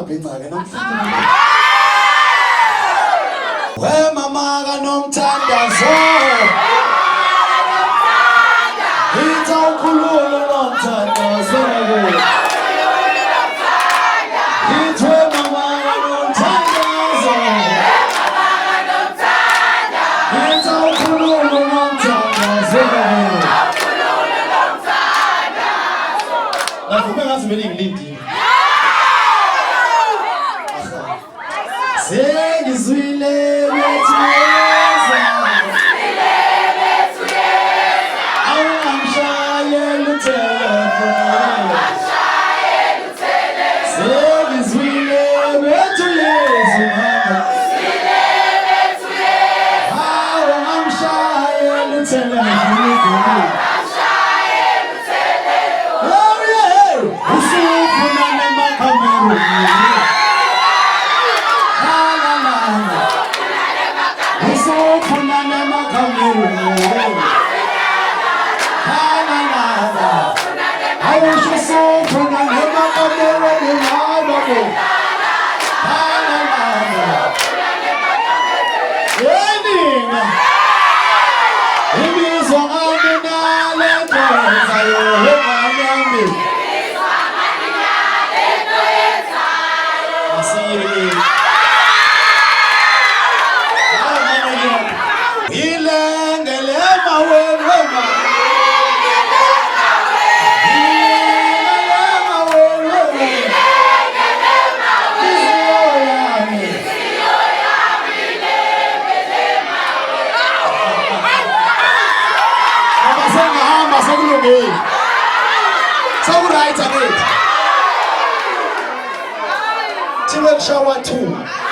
bhengcake nomthandazo wemama kanomthandazo itha ukhululo nomthandazo ithwe mama kanomthandazo itha ukhululo nomthandazo navume ngathi vele ngilindile sengizwile bethuyeza awangishayela utelefoni sengizwile bethuyeza awangishayela utelefoni usufuna nemakhameruni usufuna nemakhameruni awusho usufuna nemakhameruni yenina imizwa ngami nalentoza yohengami Shower 2.